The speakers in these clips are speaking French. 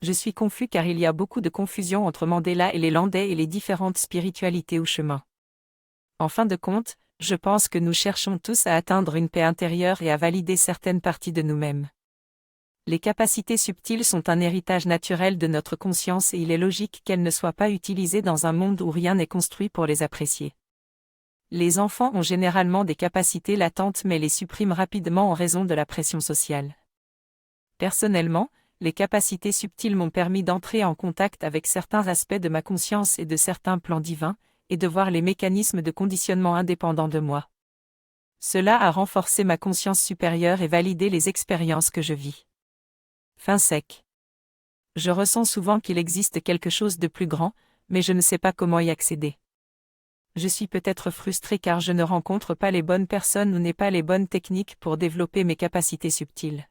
Je suis confus car il y a beaucoup de confusion entre Mandela et les Landais et les différentes spiritualités ou chemins. En fin de compte, je pense que nous cherchons tous à atteindre une paix intérieure et à valider certaines parties de nous-mêmes. Les capacités subtiles sont un héritage naturel de notre conscience et il est logique qu'elles ne soient pas utilisées dans un monde où rien n'est construit pour les apprécier. Les enfants ont généralement des capacités latentes mais les suppriment rapidement en raison de la pression sociale. Personnellement, les capacités subtiles m'ont permis d'entrer en contact avec certains aspects de ma conscience et de certains plans divins, et de voir les mécanismes de conditionnement indépendants de moi. Cela a renforcé ma conscience supérieure et validé les expériences que je vis. Fin sec. Je ressens souvent qu'il existe quelque chose de plus grand, mais je ne sais pas comment y accéder. Je suis peut-être frustré car je ne rencontre pas les bonnes personnes ou n'ai pas les bonnes techniques pour développer mes capacités subtiles.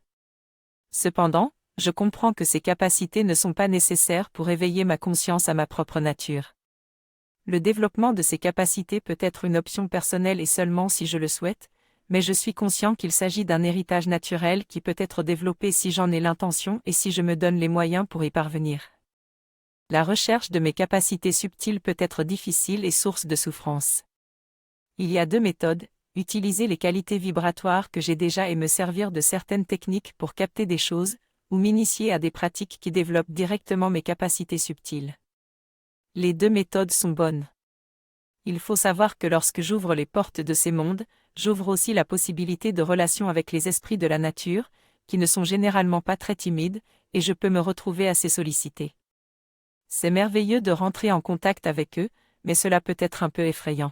Cependant, je comprends que ces capacités ne sont pas nécessaires pour éveiller ma conscience à ma propre nature. Le développement de ces capacités peut être une option personnelle et seulement si je le souhaite, mais je suis conscient qu'il s'agit d'un héritage naturel qui peut être développé si j'en ai l'intention et si je me donne les moyens pour y parvenir. La recherche de mes capacités subtiles peut être difficile et source de souffrance. Il y a deux méthodes: utiliser les qualités vibratoires que j'ai déjà et me servir de certaines techniques pour capter des choses, ou m'initier à des pratiques qui développent directement mes capacités subtiles. Les deux méthodes sont bonnes. Il faut savoir que lorsque j'ouvre les portes de ces mondes, j'ouvre aussi la possibilité de relations avec les esprits de la nature, qui ne sont généralement pas très timides, et je peux me retrouver assez sollicité. C'est merveilleux de rentrer en contact avec eux, mais cela peut être un peu effrayant.